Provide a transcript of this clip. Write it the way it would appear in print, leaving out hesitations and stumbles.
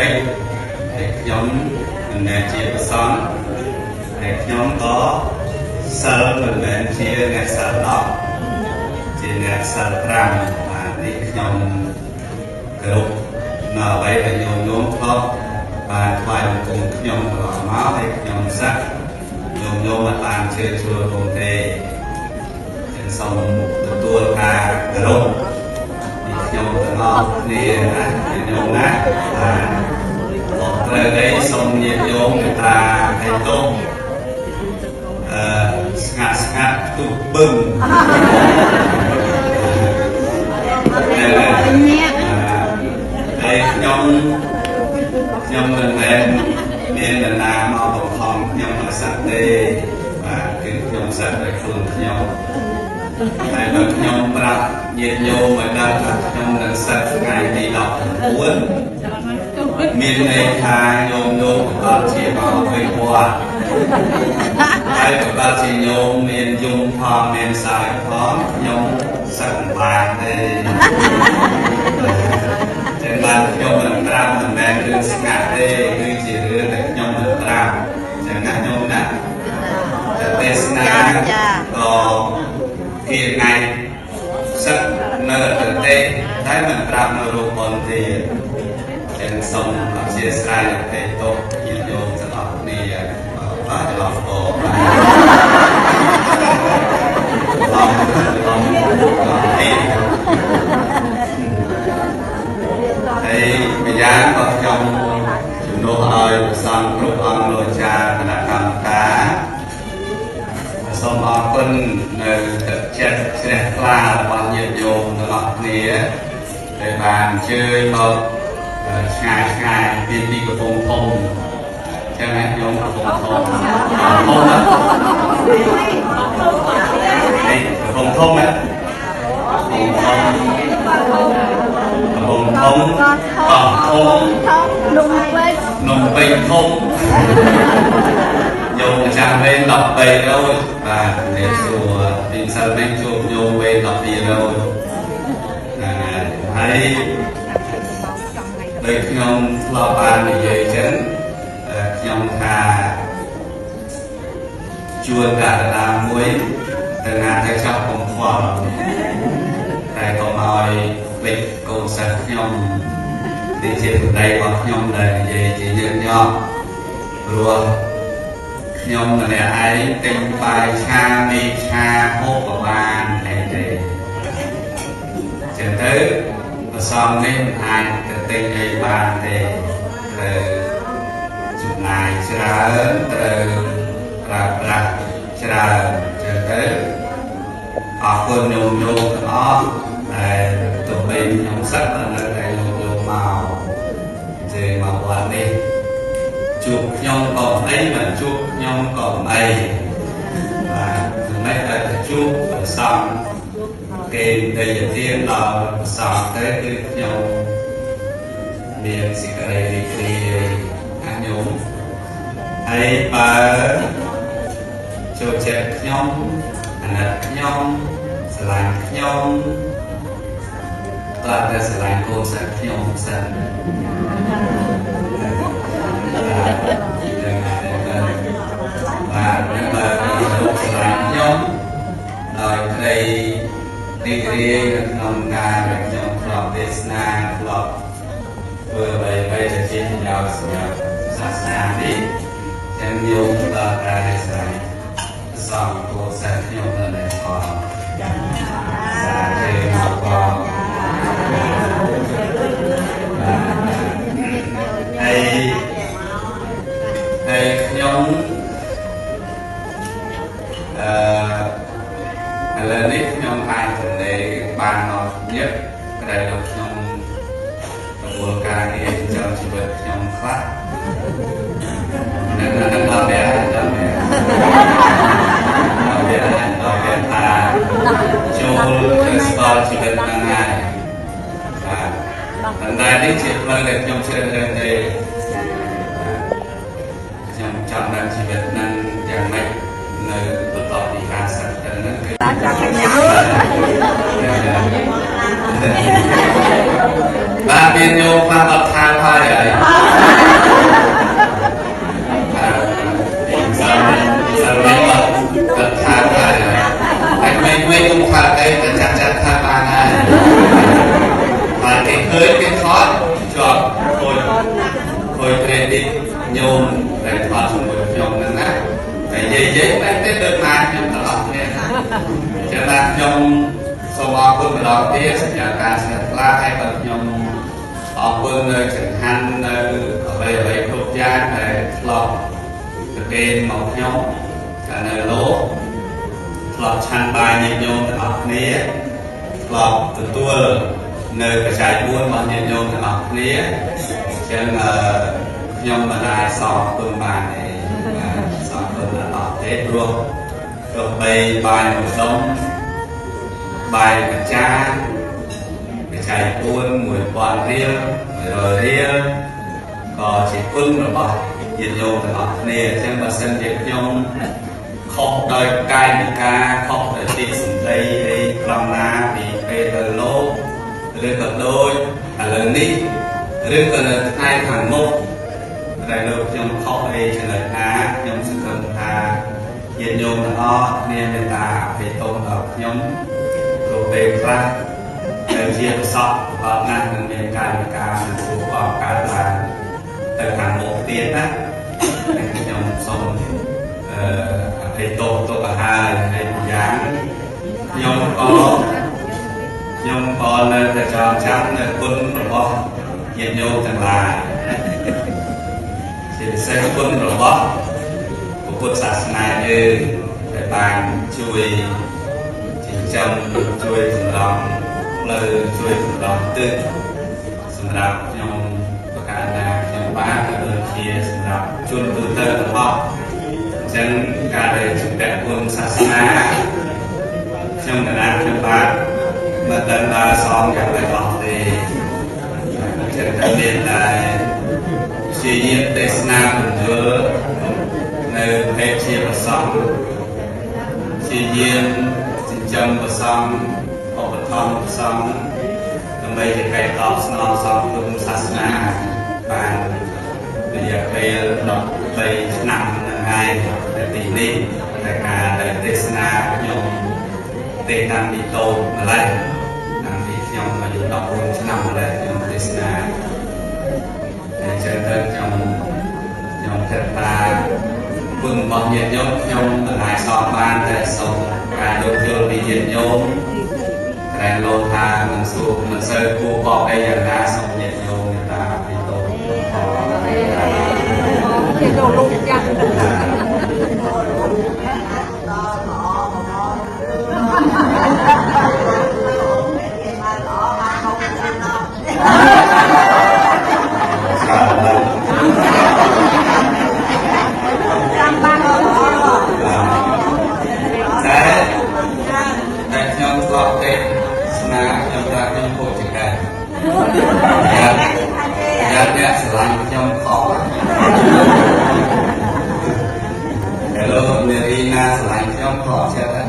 ពេកហើយខ្ញុំមិនមែនជាប្រសង់ហើយខ្ញុំក៏សិលមិនមែនជាអ្នកសិល10ជាអ្នកសិល5បាទនេះខ្ញុំគ្រប់នៅអ្វីដែលញោមធ្លាប់បានថ្វាយបង្គំខ្ញុំកន្លងមកហើយខ្ញុំសាក់ញោមមិនបានជឿជួលខ្ញុំទេខ្ញុំសូមទទួលការគោរពខ្ញុំទាំងអស់គ្នាណាញោមណាបាទត្រូវអីសូមញាតិញោមមេត្តាឲ្យទុំស្ងាត់ទុបបឹងហើយខ្ញុំមិនមែនមាននរណាមកបង្ខំខ្ញុំឲ្យសឹកទេបាទគឺខ្ញុំសឹកដោយខ្លួនខ្ញុំតែបើខ្ញុំប្រាប់ញាតិញោមឲ្យដឹងថាខ្ញុំនឹងសឹកថ្ងៃទី19មានន័យថាញោមអត់ជាមកវិញវត្តហើយបើជាញោមមានយំផងមានសើចផងខ្ញុំសឹកមិនបានទេចឹងបានខ្ញុំមិនប្រាប់មិនមែនរឿងស្ងាត់ទេគឺជារឿងដែលខ្ញុំមិនប្រាប់ចឹងណាញោមណាទេសនាក៏ពីថ្ងៃសឹកនៅប្រទេសតែមិនប្រាប់នៅរូបមន្តទេចឹងសូមអធិស្ឋានទៅទុកញាតិញោមទាំងអស់គ្នាបាទឡងបងហើយម្យ៉ាងក៏ខ្ញុំជំនួសឲ្យព្រះសង្ឃគ្រប់អង្គលោកចាគណៈកម្មការសូមអរគុណនៅទឹកចិត្តជ្រះថ្លារបស់ញាតិញោមទាំងអស់គ្នាដែលបានអញ្ជើញមកឆ្ងាយពីទីកំពង់ធំចឹងណាញោមកំពង់ធំណាកំពង់ធំណាកំពង់ធំនំពេញធំញោមចាំវេន13បាទនេះសួរទីសិលនេះជួបញោមវេន12ហើយដោយខ្ញុំធ្លាប់បាននិយាយចឹងខ្ញុំថាជួនកាលណាមួយទៅណាទៅចោះបំផន់តែកុំឲ្យពេចកូនសិស្សខ្ញុំទីជាប្តីរបស់ខ្ញុំដែលនិយាយជាញឹកញាប់ព្រោះខ្ញុំម្នាក់ឯងទិញបាយឆាមីឆាហូបក៏បានតែទេចឹងទៅប្រសំនេះអាចទៅទិញអីបានទេត្រូវចំណាយច្រើនត្រូវប្រើប្រាស់ច្រើនចឹងទៅអរគុណញោមទាំងអស់ដែលទៅពេលខ្ញុំសឹកនៅតែញោមមកជើងមកវត្តនេះជួបខ្ញុំក៏អីមិនជួបខ្ញុំក៏អីបាទចំណែកតែជួបប្រសំគេដែលទានដល់ប្រសំទៅគឺខ្ញុំមានសេចក្តីរីករាយអាញោមហើយបើចូលចិត្តខ្ញុំអាណិតខ្ញុំស្រឡាញ់ខ្ញុំតើតែស្រឡាញ់កូនសិស្សខ្ញុំសិនបាទបើលោកស្រឡាញ់ខ្ញុំដោយក្តីរីករាយក្នុងការខ្ញុំធ្លាប់ទេសនាធ្លាប់ធ្វើអ្វីៗដែលជាប្រយោជន៍សម្រាប់សាសនានេះទាំងញោមដល់ការទេសនាសំគួរសិស្សខ្ញុំនៅในផងសាធុមកផងហើយខ្ញុំឥឡូវនេះខ្ញុំអាចទៅបានមកញឹកក្រៅដល់ខ្ញុំប្រមូលការងារចិញ្ចឹមជីវិតខ្ញុំខ្លះនៅដល់វាថាចូលទៅស្គាល់ជីវិតហ្នឹងហើយបាទតែនេះជាផ្លូវដែលខ្ញុំជ្រើសរើសទេខ្ញុំចង់ដឹងជីវិតហ្នឹងយ៉ាងម៉េចនៅបន្តពីការសិក្សាហ្នឹងគឺបាទមានយកបានអត់ថាហើយ hồi về đi nhôm để thoát xuống một nhôm nữa nè để dễ phải tết đơn mai nhôm đó nghe cho nên nhôm sau đó quân đó thì sẽ nhận ra sẽ là hai bậc nhôm ở quân chẳng hạn về quốc gia về lọc cái một nhôm cả nơi lỗ lọc chăn bài nhiệt nhôm ở nế lọc từ tua nơi cái trái buôn mà nhiệt nhôm ở nế cho nên nhôm mà lại sọ quân bài này sọ quân là ở thế luôn rồi bây bài một giống bài cái cha cái trái buôn mùi quan riêng rồi riêng có chỉ quân rồi bỏ nhiệt nhôm ở nế cho nên mà sân nhiệt nhôm không đôi cay bị ca không đôi tí sừng dây đi làm na bị bê tờ lô lên cặp đôi lần đi lên cặp hai thằng một đại lục trong không ấy trả lời á nhóm sự cần thà hiện nhôm là o nên người ta phải tôn hợp nhóm rồi về ra để chia sọt và năng lượng miền cài cả một quả cả là từ hàng một tiền á nhóm xong hay tổ cả hai hay dáng nhông con để cho trắng quân rồi bó hiện nhôm chẳng lại thì sẽ quân rồi bó của quân sạch này như để bàn chui chỉ trong chui thùng lòng lời chui thùng lòng tư sầm đạp nhông và cả nhà nhông bá và đôi kia sầm đạp chun từ tơ rồi bó chân cả đời chúng đẹp quân sạch na trong cái đám trong bát mà tân là xong gặp lại họ thì chân đặc biệt là chỉ nhiên tết nam của chúa nơi hết chia và xong chỉ nhiên chính chân và xong họ vật thông và xong tầm bây thì cái tóc nó xong cũng sạch na và bây giờ bây đọc bây nằm hai để tìm đi để cả để tesna nhung tê tam bị tô mà lại làm thì nhung mà dùng đọc luôn nằm lại nhung tesna để chơi thân trong nhung thật là quân bọn nhiệt nhung lại so ban để sống cả đôi thường bị nhiệt nhung cái lô tha mình su mình sơ cua bọ đây là ra sống nhiệt nhung người ta bị tô thì đồ lục chặt Hello, Nerina, selain trong họ sẽ